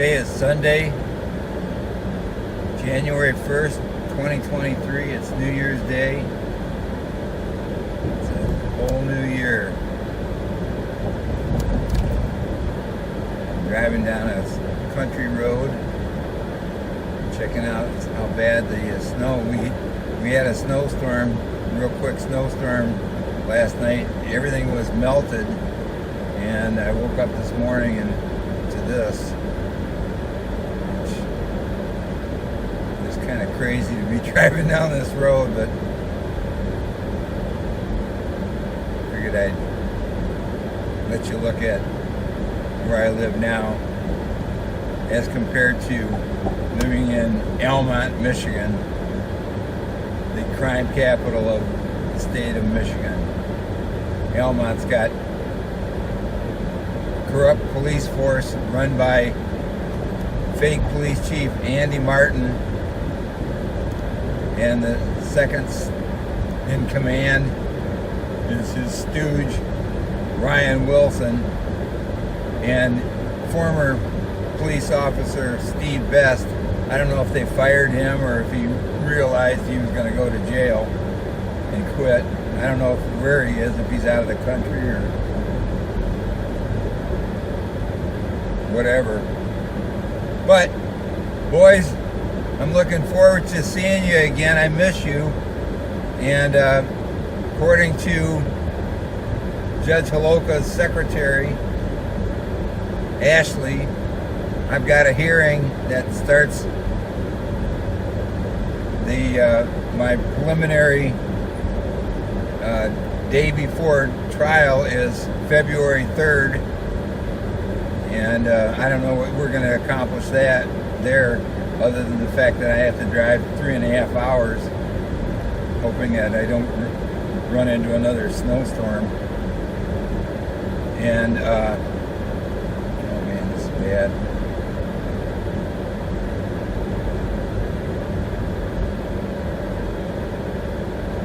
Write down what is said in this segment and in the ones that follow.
Today is Sunday, January 1st, 2023. It's New Year's Day. It's a whole new year. I'm driving down a country road, checking out how bad the snow. We had a snowstorm, real quick snowstorm last night. Everything was melted, and I woke up this morning and to this. It's kind of crazy to be driving down this road, but figured I'd let you look at where I live now as compared to living in Almont, Michigan, the crime capital of the state of Michigan. Almont's got a corrupt police force run by fake police chief Andy Martin, and the second in command is his stooge Ryan Wilson, and former police officer Steve Best. I don't know if they fired him or if he realized he was going to go to jail and quit. I don't know where he is, if he's out of the country or whatever. But, boys, I'm looking forward to seeing you again. I miss you. And according to Judge Holoka's secretary, Ashley, I've got a hearing that starts my preliminary day before trial is February 3rd, and I don't know what we're going to accomplish there other than the fact that I have to drive 3.5 hours, hoping that I don't run into another snowstorm. And oh man, this is bad.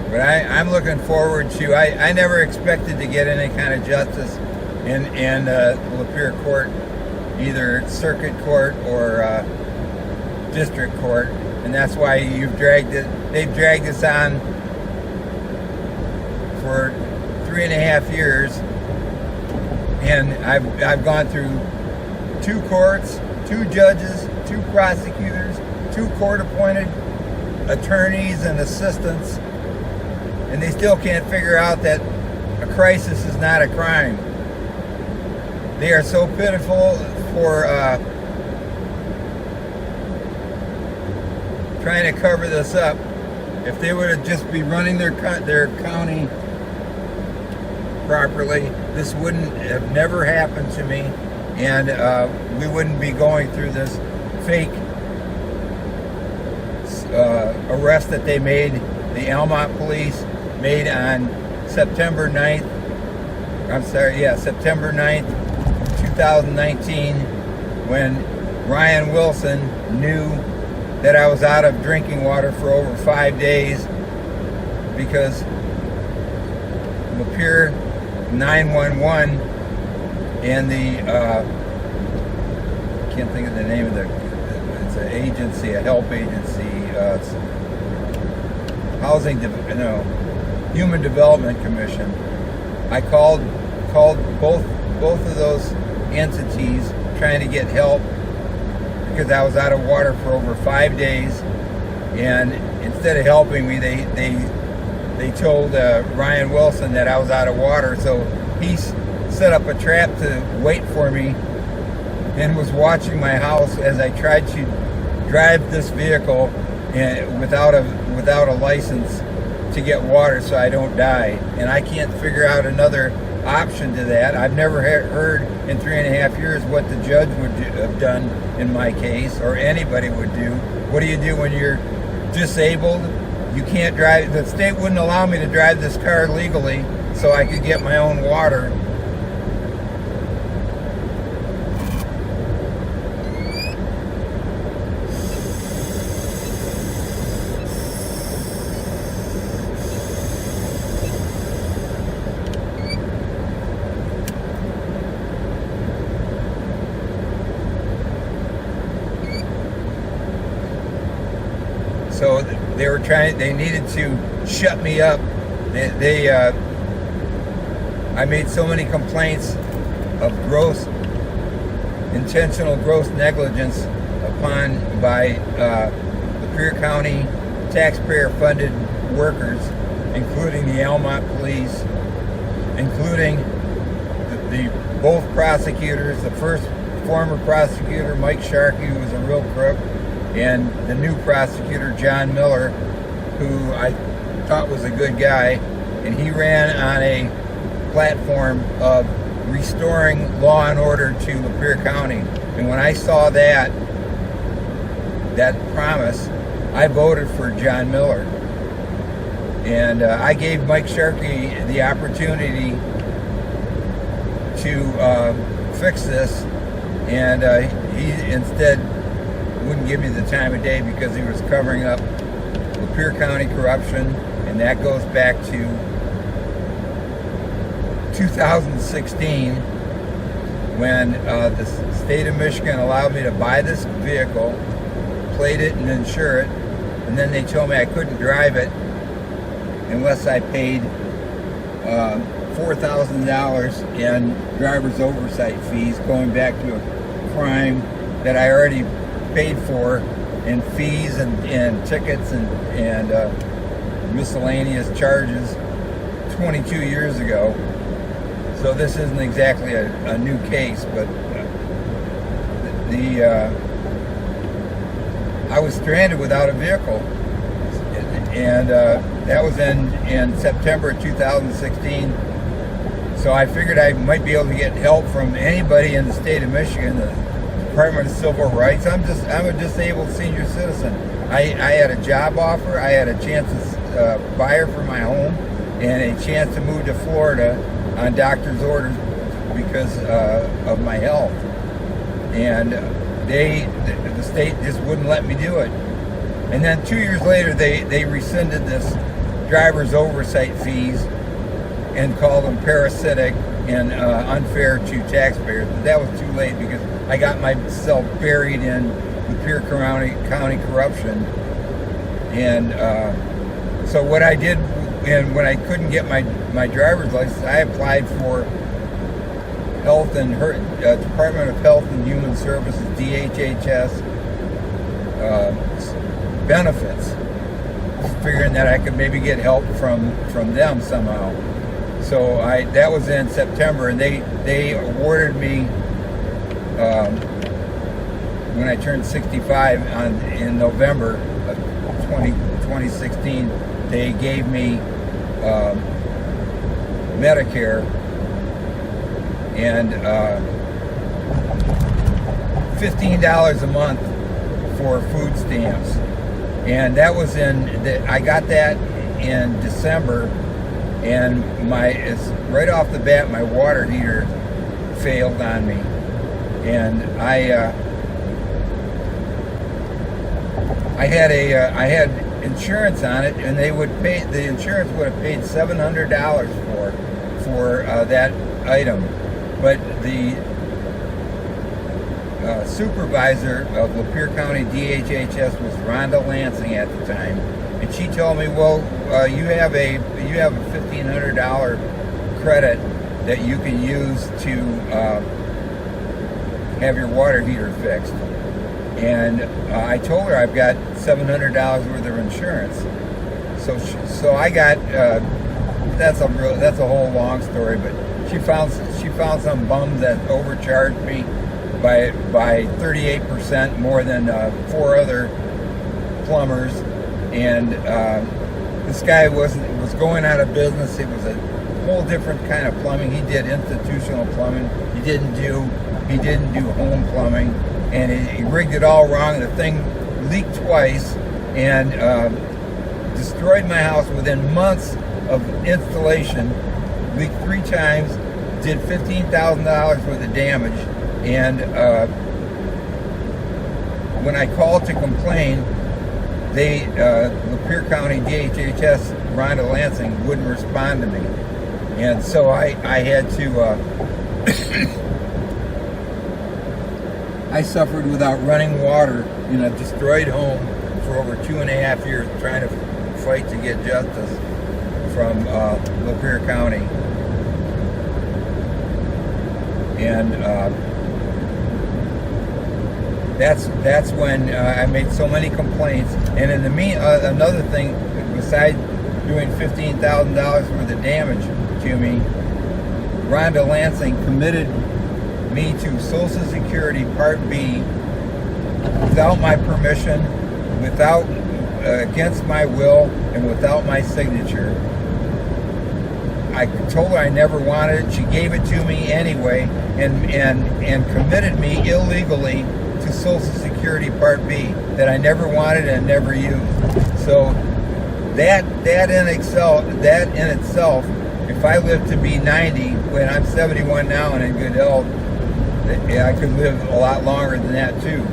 But I'm looking forward to, I never expected to get any kind of justice in Lapeer Court, either circuit court or district court, and that's why they've dragged this on for 3.5 years, and I've gone through 2 courts, 2 judges, 2 prosecutors, 2 court-appointed attorneys and assistants, and they still can't figure out that a crisis is not a crime. They are so pitiful for trying to cover this up. If they would have just be running their county properly, this wouldn't have never happened to me, and we wouldn't be going through this fake arrest that they made, the Almont police made on September 9th, September 9th, 2019, when Ryan Wilson knew that I was out of drinking water for over 5 days because Lapeer 911 and the I can't think of the name of it's an agency, a help agency, Human Development Commission. I called both of those entities trying to get help because I was out of water for over 5 days, and instead of helping me, they told Ryan Wilson that I was out of water, so he set up a trap to wait for me and was watching my house as I tried to drive this vehicle without a license to get water so I don't die. And I can't figure out another option to that. I've never heard in 3.5 years what the judge would have done in my case, or anybody would do. What do you do when you're disabled? You can't drive. The state wouldn't allow me to drive this car legally so I could get my own water. So they needed to shut me up. I made so many complaints of intentional gross negligence by Lapeer County taxpayer-funded workers, including the Almont police, including both prosecutors, the first former prosecutor, Mike Sharkey, who was a real crook, and the new prosecutor, John Miller, who I thought was a good guy, and he ran on a platform of restoring law and order to Lapeer County. And when I saw that promise, I voted for John Miller. And I gave Mike Sharkey the opportunity to fix this, and he instead wouldn't give me the time of day because he was covering up Lapeer County corruption, and that goes back to 2016 when the state of Michigan allowed me to buy this vehicle, plate it and insure it, and then they told me I couldn't drive it unless I paid $4,000 in driver's oversight fees, going back to a crime that I already paid for in fees and tickets and miscellaneous charges 22 years ago. So this isn't exactly a new case, but I was stranded without a vehicle, and that was in September of 2016. So I figured I might be able to get help from anybody in the state of Michigan, the Department of Civil Rights. I'm a disabled senior citizen. I had a job offer, I had a chance to buy her for my home, and a chance to move to Florida on doctor's orders because of my health. And the state just wouldn't let me do it. And then 2 years later, they rescinded this driver's oversight fees and called them parasitic and unfair to taxpayers. But that was too late because I got myself buried in Lapeer County corruption. And so what I did, and when I couldn't get my driver's license, I applied for Department of Health and Human Services, DHHS, benefits, figuring that I could maybe get help from them somehow. So that was in September, and they awarded me when I turned 65 in November of 2016. They gave me Medicare and $15 a month for food stamps, and that was I got that in December, and it's right off the bat my water heater failed on me, and I had insurance on it, and the insurance would have paid $700 for that item, but the supervisor of Lapeer County DHHS was Rhonda Lansing at the time, and she told me, well, you have a $1,500 credit that you can use to have your water heater fixed. And I told her I've got $700 worth of insurance. So I got that's a whole long story, but she found some bums that overcharged me by 38% more than 4 other plumbers, and this guy was going out of business. It was a whole different kind of plumbing. He did institutional plumbing. He didn't do home plumbing, and he rigged it all wrong. The thing leaked twice and destroyed my house within months of installation. Leaked 3 times, did $15,000 worth of damage, and when I called to complain, Lapeer County DHHS, Rhonda Lansing, wouldn't respond to me, and so I had to. I suffered without running water in a destroyed home for over 2.5 years trying to fight to get justice from Lapeer County. And that's when I made so many complaints. And in the another thing, besides doing $15,000 worth of damage to me, Rhonda Lansing committed me to Social Security Part B without my permission, without against my will, and without my signature. I told her I never wanted it. She gave it to me anyway, and committed me illegally to Social Security Part B that I never wanted and never used. So that in itself, if I live to be 90, when I'm 71 now and in good health, I could live a lot longer than that too.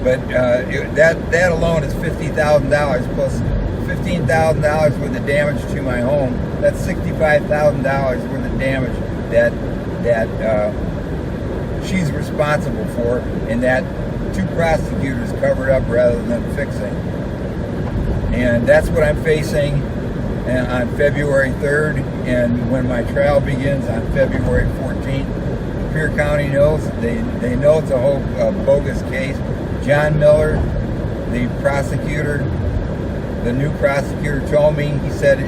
But that alone is $50,000 plus $15,000 worth of damage to my home. That's $65,000 worth of damage that she's responsible for, and that two prosecutors covered up rather than fixing. And that's what I'm facing on February 3rd, and when my trial begins on February 14th. Lapeer County knows, they know it's a whole bogus case. John Miller, the prosecutor, the new prosecutor, told me, he said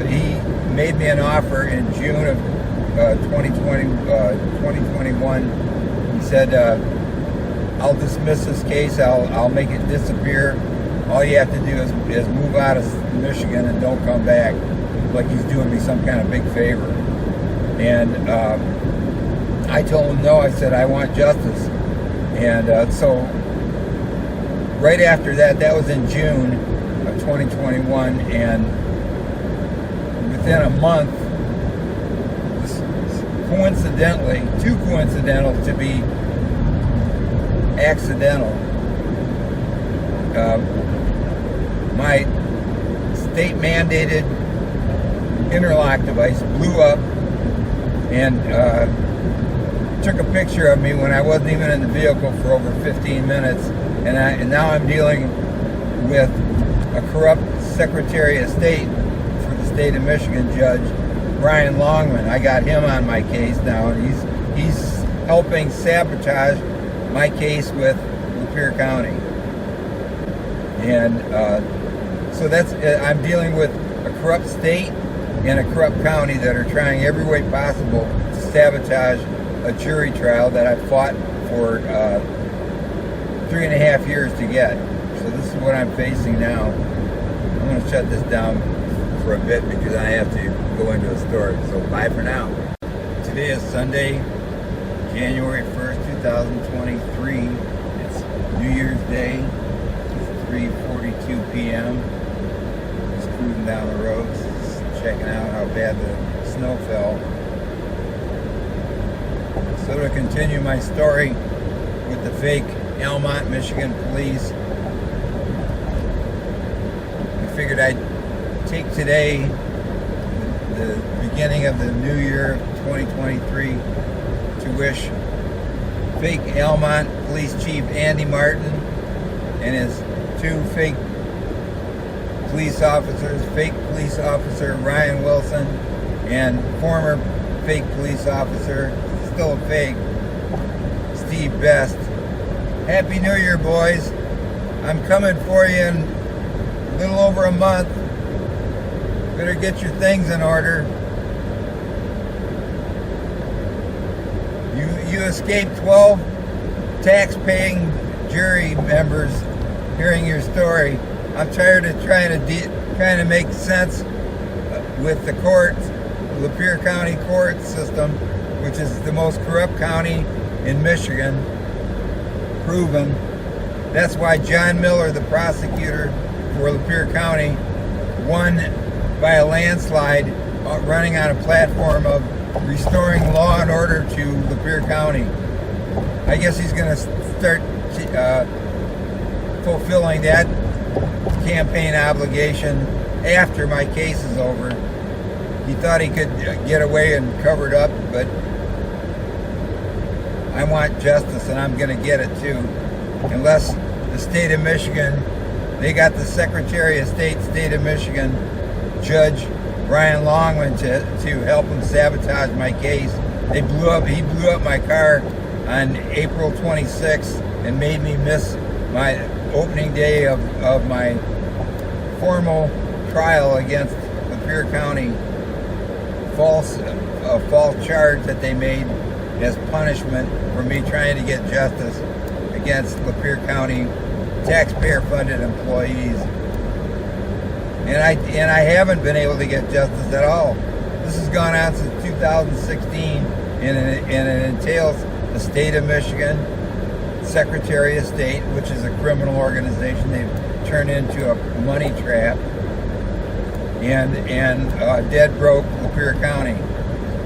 he made me an offer in June of 2021. He said, I'll dismiss this case, I'll make it disappear. All you have to do is move out of Michigan and don't come back. Like he's doing me some kind of big favor. And I told him no. I said I want justice. And so right after that was in June of 2021, and within a month, coincidentally, too coincidental to be accidental, my state mandated interlock device blew up and took a picture of me when I wasn't even in the vehicle for over 15 minutes, and now I'm dealing with a corrupt Secretary of State for the state of Michigan, Judge Brian Longman. I got him on my case now, and he's helping sabotage my case with Lapeer County. And so I'm dealing with a corrupt state and a corrupt county that are trying every way possible to sabotage a jury trial that I fought for 3.5 years to get. So this is what I'm facing now. I'm going to shut this down for a bit because I have to go into a store. So bye for now. Today is Sunday, January 1st, 2023. It's New Year's Day. It's 3:42 p.m. Just cruising down the roads, checking out how bad the snow fell. So to continue my story with the fake Almont, Michigan police, I figured I'd take today, the beginning of the new year 2023, to wish fake Almont Police Chief Andy Martin and his two fake police officers, fake police officer Ryan Wilson and former fake police officer, still a fake, Steve Best. Happy New Year, boys. I'm coming for you in a little over a month. Better get your things in order. You escaped 12 tax-paying jury members hearing your story. I'm tired of trying to make sense with the courts, the Lapeer County court system, which is the most corrupt county in Michigan, proven. That's why John Miller, the prosecutor for Lapeer County, won by a landslide, running on a platform of restoring law and order to Lapeer County. I guess he's going to start fulfilling that campaign obligation after my case is over. He thought he could get away and cover it up, but I want justice, and I'm going to get it too. Unless the state of Michigan they got the Secretary of State of Michigan, Judge Brian Longman, to help him sabotage my case. He blew up my car on April 26th and made me miss my opening day of my formal trial against Lapeer County. False charge that they made as punishment for me trying to get justice against Lapeer County taxpayer-funded employees. And I haven't been able to get justice at all. This has gone on since 2016, and it entails the state of Michigan, Secretary of State, which is a criminal organization they've turned into a money trap, and dead broke Lapeer County,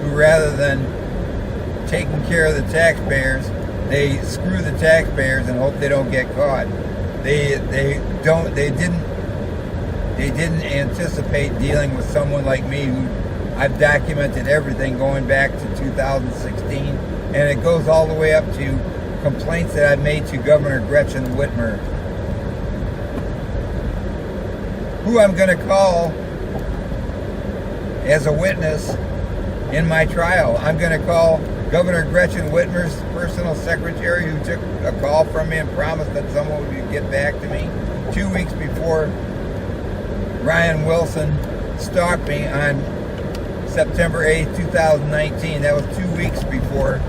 who rather than taking care of the taxpayers, they screw the taxpayers and hope they don't get caught. They didn't anticipate dealing with someone like me, who I've documented everything going back to 2016, and it goes all the way up to complaints that I've made to Governor Gretchen Whitmer, who I'm going to call as a witness in my trial. I'm going to call Governor Gretchen Whitmer's personal secretary, who took a call from me and promised that someone would get back to me 2 weeks before Ryan Wilson stalked me on September 8th, 2019. That was 2 weeks before.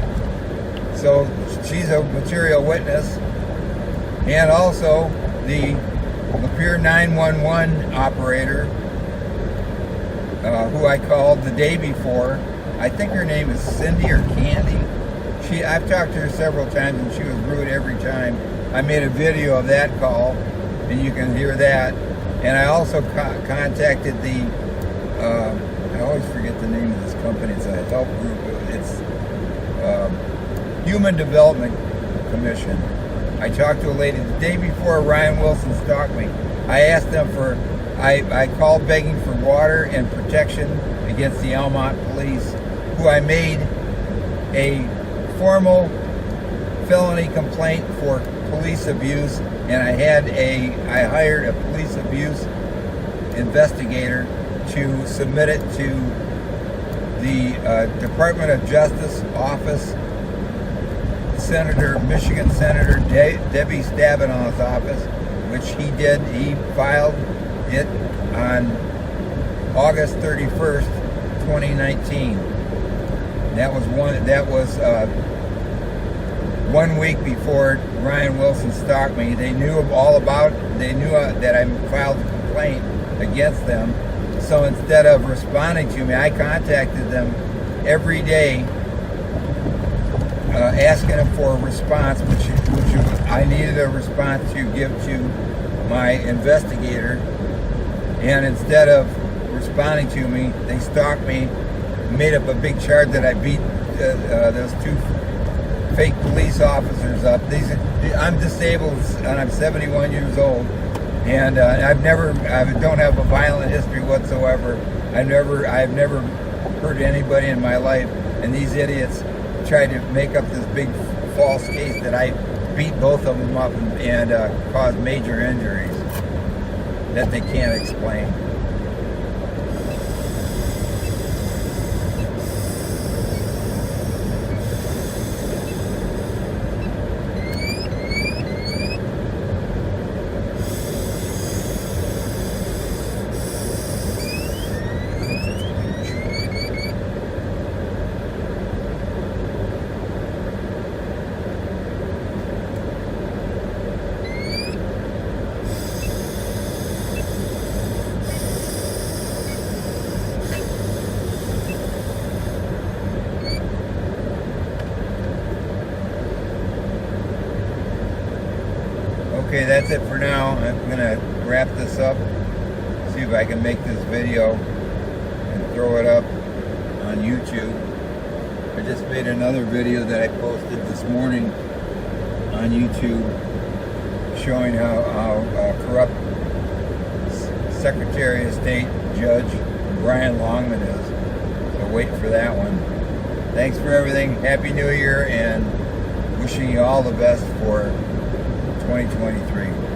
So she's a material witness. And also the Lapeer 911 operator, who I called the day before. I think her name is Cindy or Candy. I've talked to her several times, and she was rude every time. I made a video of that call, and you can hear that. And I also contacted the, I always forget the name of this company. It's a help group. It's Human Development Commission. I talked to a lady the day before Ryan Wilson stalked me. I asked them I called begging for water and protection against the Almont police, who I made a formal felony complaint for police abuse, and I hired a police abuse investigator to submit it to the Department of Justice office, Michigan Senator Debbie Stabenow's office, which he did. He filed it on August 31st, 2019. That was 1 week before Ryan Wilson stalked me. They knew that I filed a complaint against them. So instead of responding to me, I contacted them every day, asking them for a response, which I needed a response to give to my investigator. And instead of responding to me, they stalked me, made up a big charge that I beat those two fake police officers up. I'm disabled and I'm 71 years old, and I don't have a violent history whatsoever. I've never hurt anybody in my life, and these idiots tried to make up this big false case that I beat both of them up and caused major injuries that they can't explain. Okay, that's it for now. I'm going to wrap this up, see if I can make this video and throw it up on YouTube. I just made another video that I posted this morning on YouTube showing how corrupt Secretary of State Judge Brian Longman is. So wait for that one. Thanks for everything. Happy New Year, and wishing you all the best for 2023.